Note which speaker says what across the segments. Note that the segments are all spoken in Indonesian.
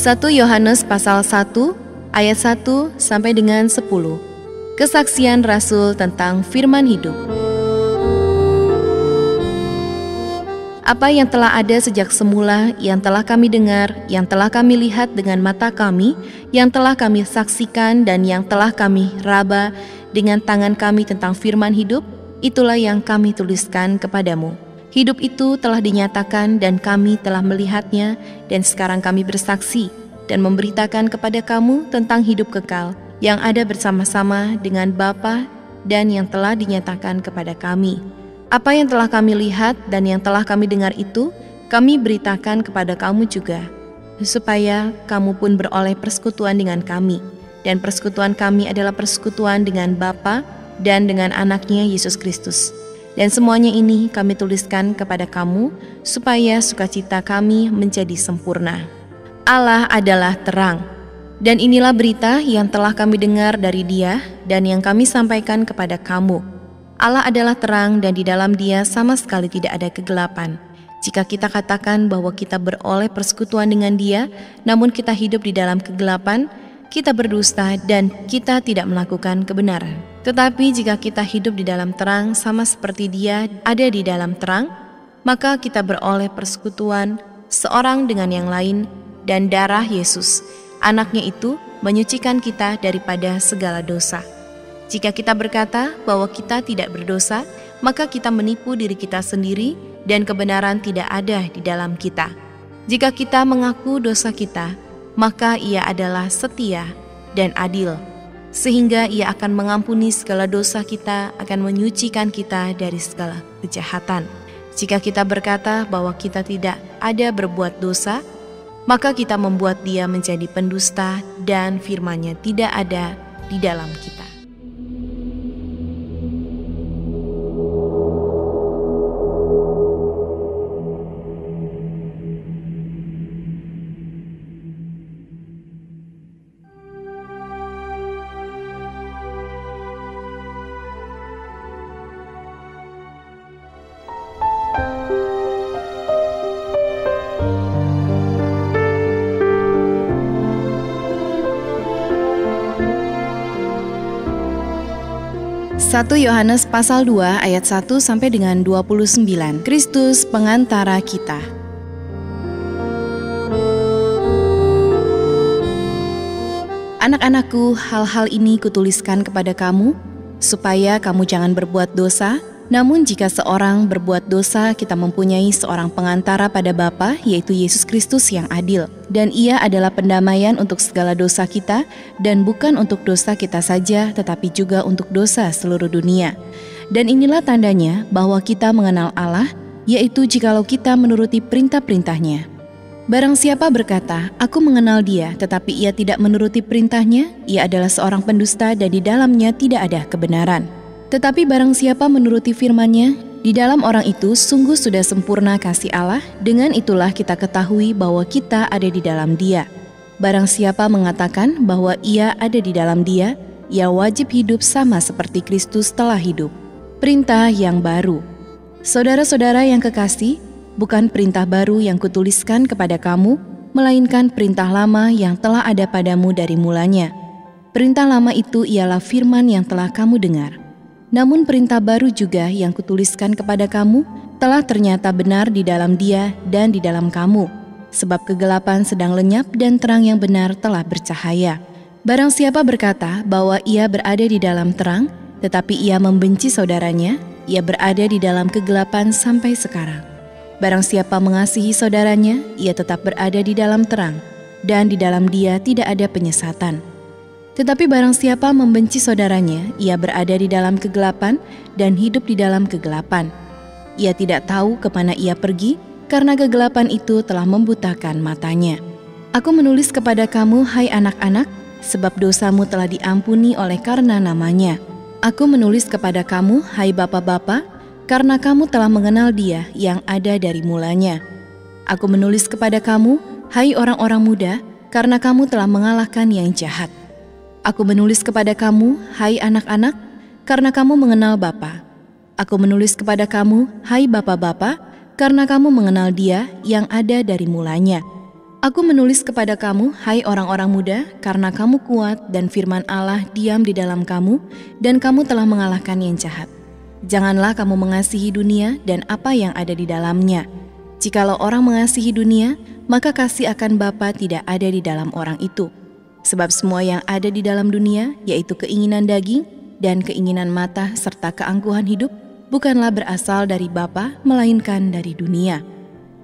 Speaker 1: Satu Yohanes pasal 1 ayat 1 sampai dengan 10. Kesaksian Rasul tentang firman hidup. Apa yang telah ada sejak semula, yang telah kami dengar, yang telah kami lihat dengan mata kami, yang telah kami saksikan dan yang telah kami raba dengan tangan kami tentang firman hidup, itulah yang kami tuliskan kepadamu. Hidup itu telah dinyatakan dan kami telah melihatnya, dan sekarang kami bersaksi dan memberitakan kepada kamu tentang hidup kekal yang ada bersama-sama dengan Bapa dan yang telah dinyatakan kepada kami. Apa yang telah kami lihat dan yang telah kami dengar itu, kami beritakan kepada kamu juga, supaya kamu pun beroleh persekutuan dengan kami. Dan persekutuan kami adalah persekutuan dengan Bapa dan dengan Anaknya Yesus Kristus. Dan semuanya ini kami tuliskan kepada kamu, supaya sukacita kami menjadi sempurna. Allah adalah terang, dan inilah berita yang telah kami dengar dari Dia dan yang kami sampaikan kepada kamu. Allah adalah terang dan di dalam Dia sama sekali tidak ada kegelapan. Jika kita katakan bahwa kita beroleh persekutuan dengan Dia, namun kita hidup di dalam kegelapan, kita berdusta dan kita tidak melakukan kebenaran. Tetapi jika kita hidup di dalam terang sama seperti Dia ada di dalam terang, maka kita beroleh persekutuan seorang dengan yang lain, dan darah Yesus, Anaknya itu, menyucikan kita daripada segala dosa. Jika kita berkata bahwa kita tidak berdosa, maka kita menipu diri kita sendiri dan kebenaran tidak ada di dalam kita. Jika kita mengaku dosa kita, maka Ia adalah setia dan adil, sehingga Ia akan mengampuni segala dosa kita, akan menyucikan kita dari segala kejahatan. Jika kita berkata bahwa kita tidak ada berbuat dosa, maka kita membuat Dia menjadi pendusta dan firman-Nya tidak ada di dalam kita. Satu Yohanes pasal 2 ayat 1 sampai dengan 29. Kristus pengantara kita. Anak-anakku, hal-hal ini kutuliskan kepada kamu, supaya kamu jangan berbuat dosa. Namun jika seorang berbuat dosa, kita mempunyai seorang pengantara pada Bapa, yaitu Yesus Kristus yang adil. Dan Ia adalah pendamaian untuk segala dosa kita, dan bukan untuk dosa kita saja, tetapi juga untuk dosa seluruh dunia. Dan inilah tandanya bahwa kita mengenal Allah, yaitu jikalau kita menuruti perintah-perintah-Nya. Barang siapa berkata, "Aku mengenal Dia," tetapi ia tidak menuruti perintah-Nya, ia adalah seorang pendusta dan di dalamnya tidak ada kebenaran. Tetapi barang siapa menuruti firman-Nya, di dalam orang itu sungguh sudah sempurna kasih Allah. Dengan itulah kita ketahui bahwa kita ada di dalam Dia. Barang siapa mengatakan bahwa ia ada di dalam Dia, ia wajib hidup sama seperti Kristus telah hidup. Perintah yang baru. Saudara-saudara yang kekasih, bukan perintah baru yang kutuliskan kepada kamu, melainkan perintah lama yang telah ada padamu dari mulanya. Perintah lama itu ialah firman yang telah kamu dengar. Namun perintah baru juga yang kutuliskan kepada kamu telah ternyata benar di dalam Dia dan di dalam kamu, sebab kegelapan sedang lenyap dan terang yang benar telah bercahaya. Barang siapa berkata bahwa ia berada di dalam terang, tetapi ia membenci saudaranya, ia berada di dalam kegelapan sampai sekarang. Barang siapa mengasihi saudaranya, ia tetap berada di dalam terang, dan di dalam Dia tidak ada penyesatan. Tetapi barang siapa membenci saudaranya, ia berada di dalam kegelapan dan hidup di dalam kegelapan. Ia tidak tahu kemana ia pergi, karena kegelapan itu telah membutakan matanya. Aku menulis kepada kamu, hai anak-anak, sebab dosamu telah diampuni oleh karena namanya. Aku menulis kepada kamu, hai bapa-bapa, karena kamu telah mengenal Dia yang ada dari mulanya. Aku menulis kepada kamu, hai orang-orang muda, karena kamu telah mengalahkan yang jahat. Aku menulis kepada kamu, hai anak-anak, karena kamu mengenal Bapa. Aku menulis kepada kamu, hai Bapa-bapa, karena kamu mengenal Dia yang ada dari mulanya. Aku menulis kepada kamu, hai orang-orang muda, karena kamu kuat dan firman Allah diam di dalam kamu, dan kamu telah mengalahkan yang jahat. Janganlah kamu mengasihi dunia dan apa yang ada di dalamnya. Jikalau orang mengasihi dunia, maka kasih akan Bapa tidak ada di dalam orang itu. Sebab semua yang ada di dalam dunia, yaitu keinginan daging dan keinginan mata serta keangkuhan hidup, bukanlah berasal dari Bapa, melainkan dari dunia.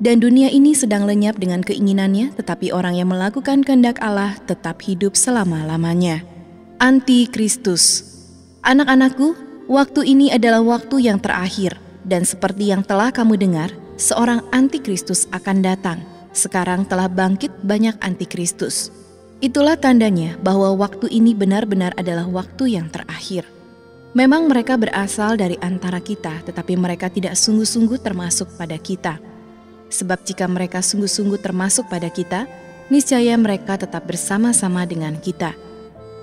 Speaker 1: Dan dunia ini sedang lenyap dengan keinginannya, tetapi orang yang melakukan kehendak Allah tetap hidup selama-lamanya. Antikristus. Anak-anakku, waktu ini adalah waktu yang terakhir, dan seperti yang telah kamu dengar, seorang antikristus akan datang. Sekarang telah bangkit banyak antikristus. Itulah tandanya bahwa waktu ini benar-benar adalah waktu yang terakhir. Memang mereka berasal dari antara kita, tetapi mereka tidak sungguh-sungguh termasuk pada kita. Sebab jika mereka sungguh-sungguh termasuk pada kita, niscaya mereka tetap bersama-sama dengan kita.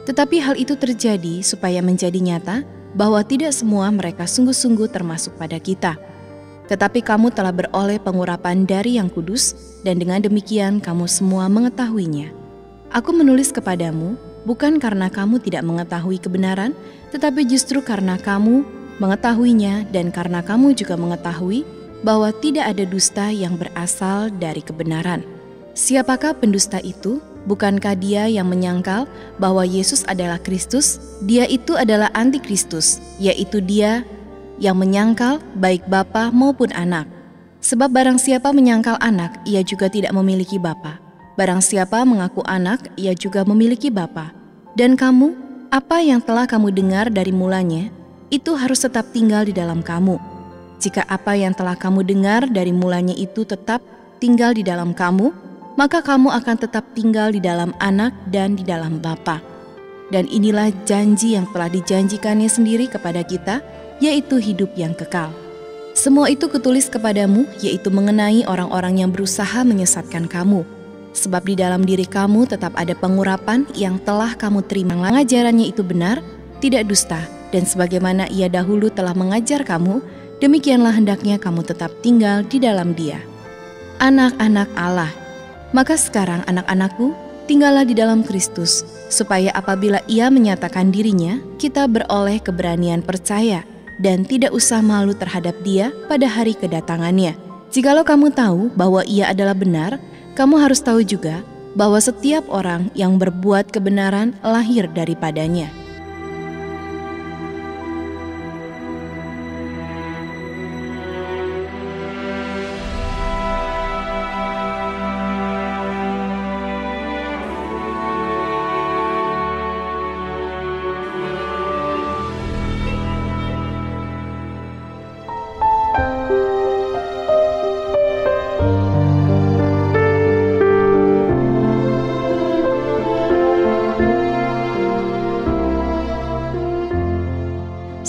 Speaker 1: Tetapi hal itu terjadi supaya menjadi nyata bahwa tidak semua mereka sungguh-sungguh termasuk pada kita. Tetapi kamu telah beroleh pengurapan dari Yang Kudus, dan dengan demikian kamu semua mengetahuinya. Aku menulis kepadamu bukan karena kamu tidak mengetahui kebenaran, tetapi justru karena kamu mengetahuinya dan karena kamu juga mengetahui bahwa tidak ada dusta yang berasal dari kebenaran. Siapakah pendusta itu? Bukankah dia yang menyangkal bahwa Yesus adalah Kristus? Dia itu adalah antikristus, yaitu dia yang menyangkal baik Bapa maupun anak. Sebab barang siapa menyangkal anak, ia juga tidak memiliki Bapa. Barang siapa mengaku anak, ia juga memiliki Bapa. Dan kamu, apa yang telah kamu dengar dari mulanya, itu harus tetap tinggal di dalam kamu. Jika apa yang telah kamu dengar dari mulanya itu tetap tinggal di dalam kamu, maka kamu akan tetap tinggal di dalam anak dan di dalam Bapa. Dan inilah janji yang telah dijanjikannya sendiri kepada kita, yaitu hidup yang kekal. Semua itu kutulis kepadamu, yaitu mengenai orang-orang yang berusaha menyesatkan kamu. Sebab di dalam diri kamu tetap ada pengurapan yang telah kamu terima. Pengajarannya itu benar, tidak dusta, dan sebagaimana ia dahulu telah mengajar kamu, demikianlah hendaknya kamu tetap tinggal di dalam Dia. Anak-anak Allah. Maka sekarang anak-anakku, tinggallah di dalam Kristus, supaya apabila Ia menyatakan dirinya, kita beroleh keberanian percaya, dan tidak usah malu terhadap Dia pada hari kedatangannya. Jikalau kamu tahu bahwa Ia adalah benar, kamu harus tahu juga bahwa setiap orang yang berbuat kebenaran lahir daripadanya.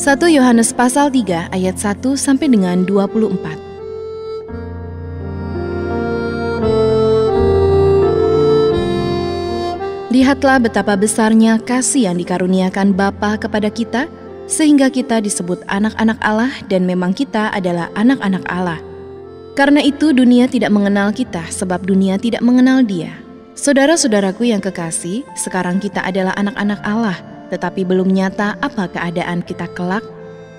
Speaker 1: Satu Yohanes pasal 3 ayat 1 sampai dengan 24. Lihatlah betapa besarnya kasih yang dikaruniakan Bapa kepada kita, sehingga kita disebut anak-anak Allah, dan memang kita adalah anak-anak Allah. Karena itu dunia tidak mengenal kita, sebab dunia tidak mengenal Dia. Saudara-saudaraku yang kekasih, sekarang kita adalah anak-anak Allah, tetapi belum nyata apa keadaan kita kelak.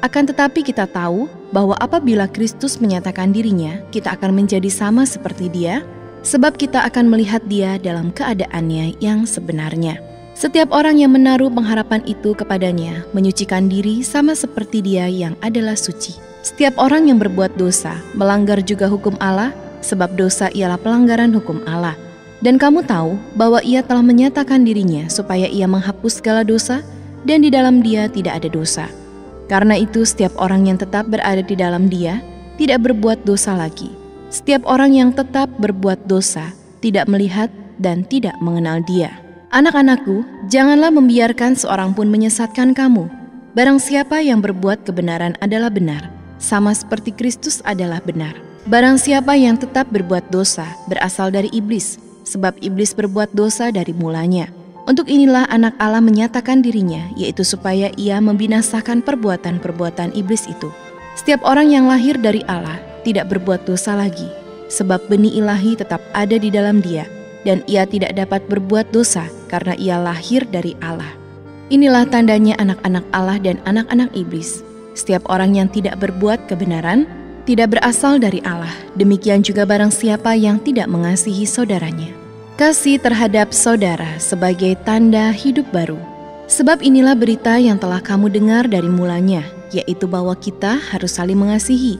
Speaker 1: Akan tetapi kita tahu bahwa apabila Kristus menyatakan dirinya, kita akan menjadi sama seperti Dia, sebab kita akan melihat Dia dalam keadaannya yang sebenarnya. Setiap orang yang menaruh pengharapan itu kepadanya menyucikan diri sama seperti Dia yang adalah suci. Setiap orang yang berbuat dosa melanggar juga hukum Allah, sebab dosa ialah pelanggaran hukum Allah. Dan kamu tahu bahwa Ia telah menyatakan dirinya supaya Ia menghapus segala dosa, dan di dalam Dia tidak ada dosa. Karena itu setiap orang yang tetap berada di dalam Dia tidak berbuat dosa lagi. Setiap orang yang tetap berbuat dosa tidak melihat dan tidak mengenal Dia. Anak-anakku, janganlah membiarkan seorang pun menyesatkan kamu. Barang siapa yang berbuat kebenaran adalah benar, sama seperti Kristus adalah benar. Barang siapa yang tetap berbuat dosa berasal dari iblis, sebab iblis berbuat dosa dari mulanya. Untuk inilah anak Allah menyatakan dirinya, yaitu supaya ia membinasakan perbuatan-perbuatan iblis itu. Setiap orang yang lahir dari Allah tidak berbuat dosa lagi, sebab benih ilahi tetap ada di dalam dia, dan ia tidak dapat berbuat dosa karena ia lahir dari Allah. Inilah tandanya anak-anak Allah dan anak-anak iblis. Setiap orang yang tidak berbuat kebenaran tidak berasal dari Allah. Demikian juga barang siapa yang tidak mengasihi saudaranya. Kasih terhadap saudara sebagai tanda hidup baru. Sebab inilah berita yang telah kamu dengar dari mulanya, yaitu bahwa kita harus saling mengasihi.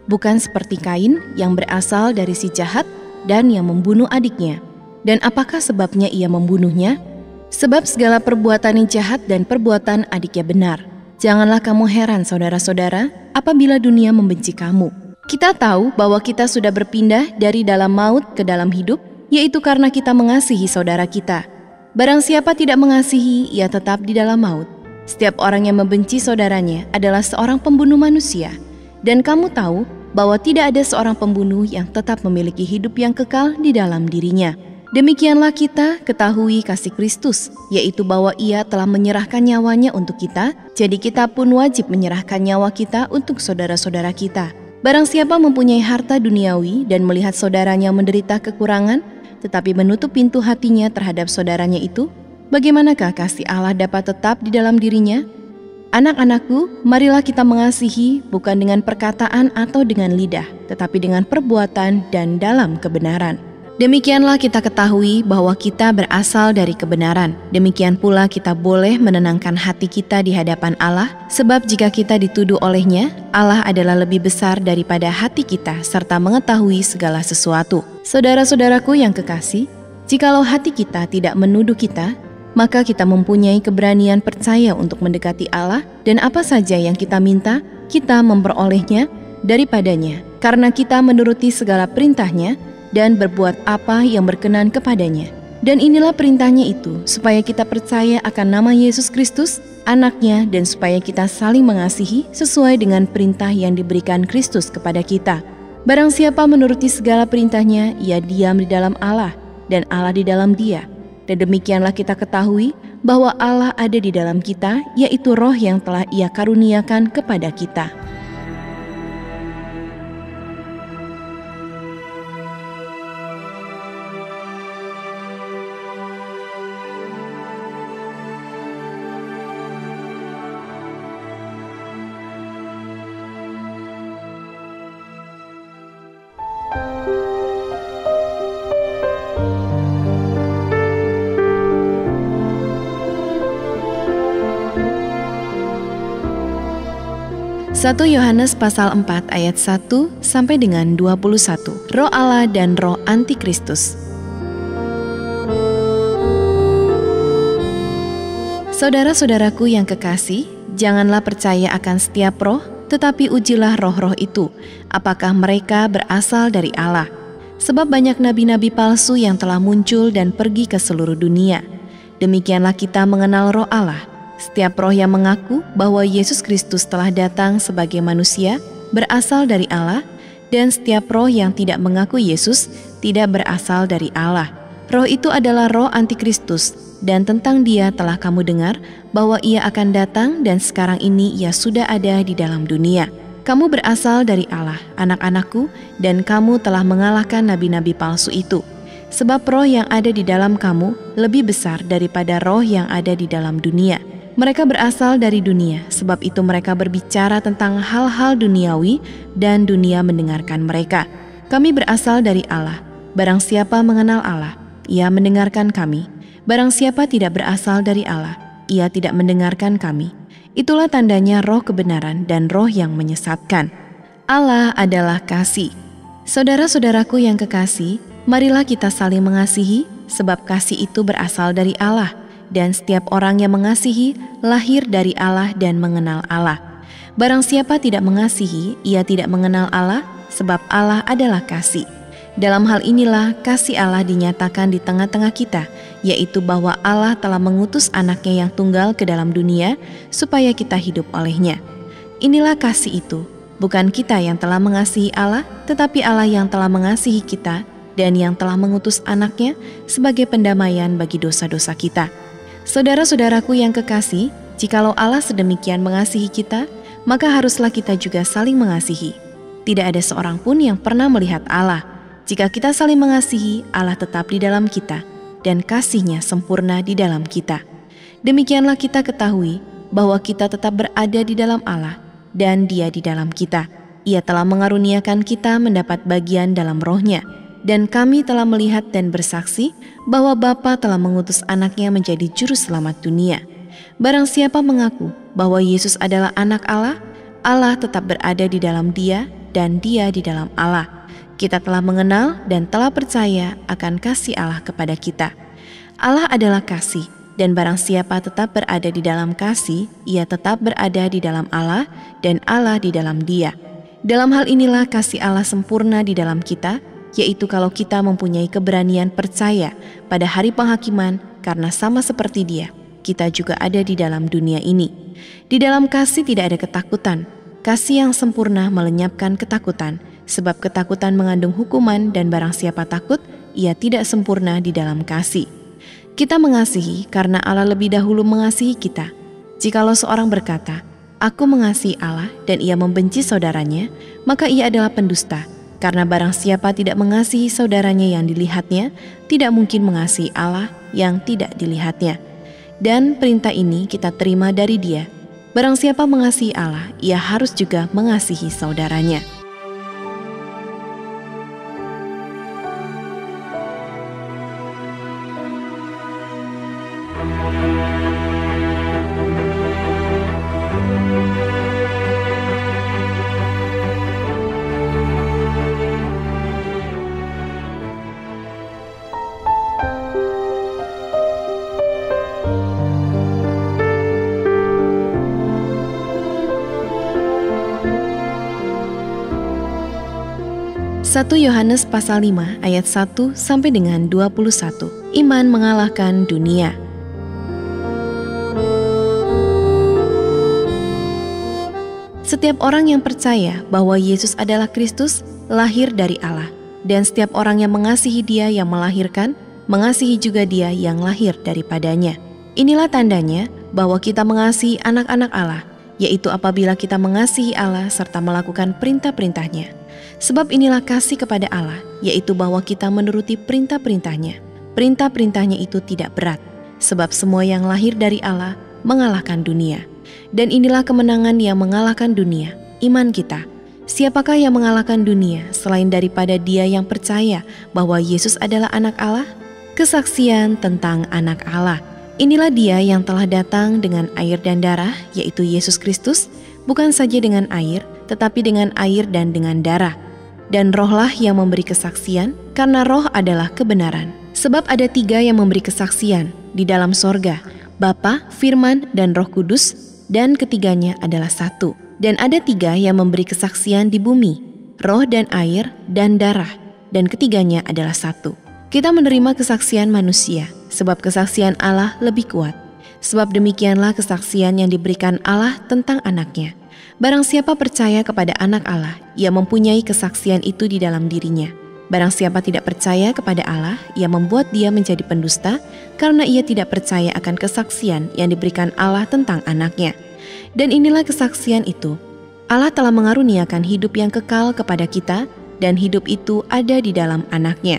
Speaker 1: Bukan seperti Kain yang berasal dari si jahat dan yang membunuh adiknya. Dan apakah sebabnya ia membunuhnya? Sebab segala perbuatan yang jahat dan perbuatan adiknya benar. Janganlah kamu heran saudara-saudara apabila dunia membenci kamu. Kita tahu bahwa kita sudah berpindah dari dalam maut ke dalam hidup, yaitu karena kita mengasihi saudara kita. Barang siapa tidak mengasihi, ia tetap di dalam maut. Setiap orang yang membenci saudaranya adalah seorang pembunuh manusia. Dan kamu tahu bahwa tidak ada seorang pembunuh yang tetap memiliki hidup yang kekal di dalam dirinya. Demikianlah kita ketahui kasih Kristus, yaitu bahwa ia telah menyerahkan nyawanya untuk kita, jadi kita pun wajib menyerahkan nyawa kita untuk saudara-saudara kita. Barang siapa mempunyai harta duniawi dan melihat saudaranya menderita kekurangan, tetapi menutup pintu hatinya terhadap saudaranya itu, bagaimanakah kasih Allah dapat tetap di dalam dirinya? Anak-anakku, marilah kita mengasihi bukan dengan perkataan atau dengan lidah, tetapi dengan perbuatan dan dalam kebenaran. Demikianlah kita ketahui bahwa kita berasal dari kebenaran. Demikian pula kita boleh menenangkan hati kita di hadapan Allah, sebab jika kita dituduh olehnya, Allah adalah lebih besar daripada hati kita serta mengetahui segala sesuatu. Saudara-saudaraku yang kekasih, jikalau hati kita tidak menuduh kita, maka kita mempunyai keberanian percaya untuk mendekati Allah, dan apa saja yang kita minta, kita memperolehnya daripadanya, karena kita menuruti segala perintahnya dan berbuat apa yang berkenan kepadanya. Dan inilah perintahnya itu, supaya kita percaya akan nama Yesus Kristus, anaknya, dan supaya kita saling mengasihi sesuai dengan perintah yang diberikan Kristus kepada kita. Barang siapa menuruti segala perintahnya, ia diam di dalam Allah, dan Allah di dalam dia. Dan demikianlah kita ketahui bahwa Allah ada di dalam kita, yaitu Roh yang telah Ia karuniakan kepada kita. Satu Yohanes pasal 4 ayat 1 sampai dengan 21. Roh Allah dan roh antikristus. Saudara-saudaraku yang kekasih, janganlah percaya akan setiap roh, tetapi ujilah roh-roh itu, apakah mereka berasal dari Allah. Sebab banyak nabi-nabi palsu yang telah muncul dan pergi ke seluruh dunia. Demikianlah kita mengenal roh Allah. Setiap roh yang mengaku bahwa Yesus Kristus telah datang sebagai manusia berasal dari Allah, dan setiap roh yang tidak mengaku Yesus tidak berasal dari Allah. Roh itu adalah roh antikristus, dan tentang dia telah kamu dengar bahwa ia akan datang dan sekarang ini ia sudah ada di dalam dunia. Kamu berasal dari Allah, anak-anakku, dan kamu telah mengalahkan nabi-nabi palsu itu. Sebab roh yang ada di dalam kamu lebih besar daripada roh yang ada di dalam dunia. Mereka berasal dari dunia, sebab itu mereka berbicara tentang hal-hal duniawi dan dunia mendengarkan mereka. Kami berasal dari Allah. Barang siapa mengenal Allah, ia mendengarkan kami. Barang siapa tidak berasal dari Allah, ia tidak mendengarkan kami. Itulah tandanya roh kebenaran dan roh yang menyesatkan. Allah adalah kasih. Saudara-saudaraku yang kekasih, marilah kita saling mengasihi, sebab kasih itu berasal dari Allah. Dan setiap orang yang mengasihi lahir dari Allah dan mengenal Allah. Barang siapa tidak mengasihi, ia tidak mengenal Allah, sebab Allah adalah kasih. Dalam hal inilah kasih Allah dinyatakan di tengah-tengah kita, yaitu bahwa Allah telah mengutus anaknya yang tunggal ke dalam dunia, supaya kita hidup olehnya. Inilah kasih itu, bukan kita yang telah mengasihi Allah, tetapi Allah yang telah mengasihi kita, dan yang telah mengutus anaknya sebagai pendamaian bagi dosa-dosa kita. Saudara-saudaraku yang kekasih, jikalau Allah sedemikian mengasihi kita, maka haruslah kita juga saling mengasihi. Tidak ada seorang pun yang pernah melihat Allah. Jika kita saling mengasihi, Allah tetap di dalam kita, dan kasih-Nya sempurna di dalam kita. Demikianlah kita ketahui bahwa kita tetap berada di dalam Allah, dan Dia di dalam kita. Ia telah mengaruniakan kita mendapat bagian dalam Roh-Nya, dan kami telah melihat dan bersaksi bahwa Bapa telah mengutus anaknya menjadi juru selamat dunia. Barang siapa mengaku bahwa Yesus adalah anak Allah, Allah tetap berada di dalam Dia, dan Dia di dalam Allah. Kita telah mengenal dan telah percaya akan kasih Allah kepada kita. Allah adalah kasih, dan barang siapa tetap berada di dalam kasih, ia tetap berada di dalam Allah, dan Allah di dalam Dia. Dalam hal inilah kasih Allah sempurna di dalam kita, yaitu kalau kita mempunyai keberanian percaya pada hari penghakiman, karena sama seperti Dia, kita juga ada di dalam dunia ini. Di dalam kasih tidak ada ketakutan. Kasih yang sempurna melenyapkan ketakutan, sebab ketakutan mengandung hukuman, dan barang siapa takut, ia tidak sempurna di dalam kasih. Kita mengasihi karena Allah lebih dahulu mengasihi kita. Jikalau seorang berkata, "Aku mengasihi Allah," dan ia membenci saudaranya, maka ia adalah pendusta. Karena barang siapa tidak mengasihi saudaranya yang dilihatnya, tidak mungkin mengasihi Allah yang tidak dilihatnya. Dan perintah ini kita terima dari Dia. Barang siapa mengasihi Allah, ia harus juga mengasihi saudaranya. Satu Yohanes pasal 5 ayat 1 sampai dengan 21. Iman mengalahkan dunia. Setiap orang yang percaya bahwa Yesus adalah Kristus lahir dari Allah, dan setiap orang yang mengasihi Dia yang melahirkan, mengasihi juga Dia yang lahir daripadanya. Inilah tandanya bahwa kita mengasihi anak-anak Allah, yaitu apabila kita mengasihi Allah serta melakukan perintah-perintah-Nya. Sebab inilah kasih kepada Allah, yaitu bahwa kita menuruti perintah-perintah-Nya. Perintah-perintah-Nya itu tidak berat, sebab semua yang lahir dari Allah mengalahkan dunia. Dan inilah kemenangan yang mengalahkan dunia, iman kita. Siapakah yang mengalahkan dunia selain daripada dia yang percaya bahwa Yesus adalah anak Allah? Kesaksian tentang anak Allah. Inilah Dia yang telah datang dengan air dan darah, yaitu Yesus Kristus, bukan saja dengan air, tetapi dengan air dan dengan darah. Dan Rohlah yang memberi kesaksian, karena Roh adalah kebenaran. Sebab ada 3 yang memberi kesaksian di dalam sorga, Bapa, Firman, dan Roh Kudus, dan ketiganya adalah satu. Dan ada 3 yang memberi kesaksian di bumi, Roh dan air dan darah, dan ketiganya adalah satu. Kita menerima kesaksian manusia, sebab kesaksian Allah lebih kuat. Sebab demikianlah kesaksian yang diberikan Allah tentang anaknya. Barang siapa percaya kepada anak Allah, ia mempunyai kesaksian itu di dalam dirinya. Barang siapa tidak percaya kepada Allah, ia membuat dia menjadi pendusta, karena ia tidak percaya akan kesaksian yang diberikan Allah tentang anaknya. Dan inilah kesaksian itu, Allah telah mengaruniakan hidup yang kekal kepada kita, dan hidup itu ada di dalam anaknya.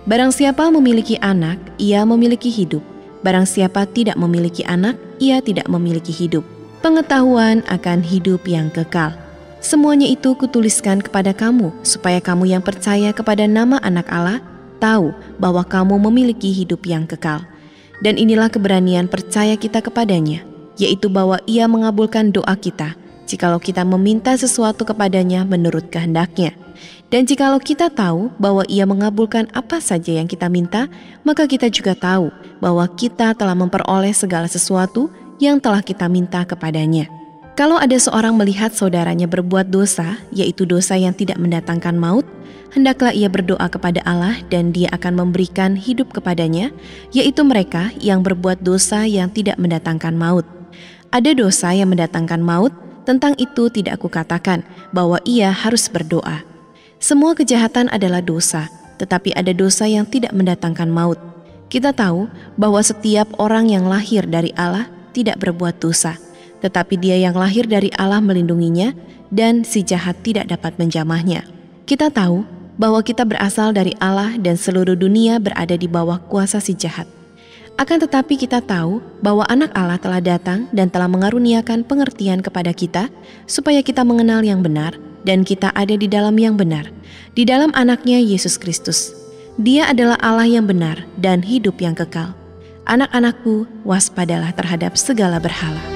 Speaker 1: Barang siapa memiliki anak, ia memiliki hidup. Barang siapa tidak memiliki anak, ia tidak memiliki hidup. Pengetahuan akan hidup yang kekal. Semuanya itu kutuliskan kepada kamu, supaya kamu yang percaya kepada nama anak Allah, tahu bahwa kamu memiliki hidup yang kekal. Dan inilah keberanian percaya kita kepadanya, yaitu bahwa Ia mengabulkan doa kita, jikalau kita meminta sesuatu kepadanya menurut kehendak-Nya. Dan jikalau kita tahu bahwa Ia mengabulkan apa saja yang kita minta, maka kita juga tahu bahwa kita telah memperoleh segala sesuatu yang telah kita minta kepadanya. Kalau ada seorang melihat saudaranya berbuat dosa, yaitu dosa yang tidak mendatangkan maut, hendaklah ia berdoa kepada Allah dan Dia akan memberikan hidup kepadanya, yaitu mereka yang berbuat dosa yang tidak mendatangkan maut. Ada dosa yang mendatangkan maut, tentang itu tidak aku katakan bahwa ia harus berdoa. Semua kejahatan adalah dosa, tetapi ada dosa yang tidak mendatangkan maut. Kita tahu bahwa setiap orang yang lahir dari Allah tidak berbuat dosa, tetapi dia yang lahir dari Allah melindunginya dan si jahat tidak dapat menjamahnya. Kita tahu bahwa kita berasal dari Allah dan seluruh dunia berada di bawah kuasa si jahat. Akan tetapi kita tahu bahwa anak Allah telah datang dan telah mengaruniakan pengertian kepada kita supaya kita mengenal yang benar dan kita ada di dalam yang benar, di dalam anaknya Yesus Kristus. Dia adalah Allah yang benar dan hidup yang kekal. Anak-anakku, waspadalah terhadap segala berhala.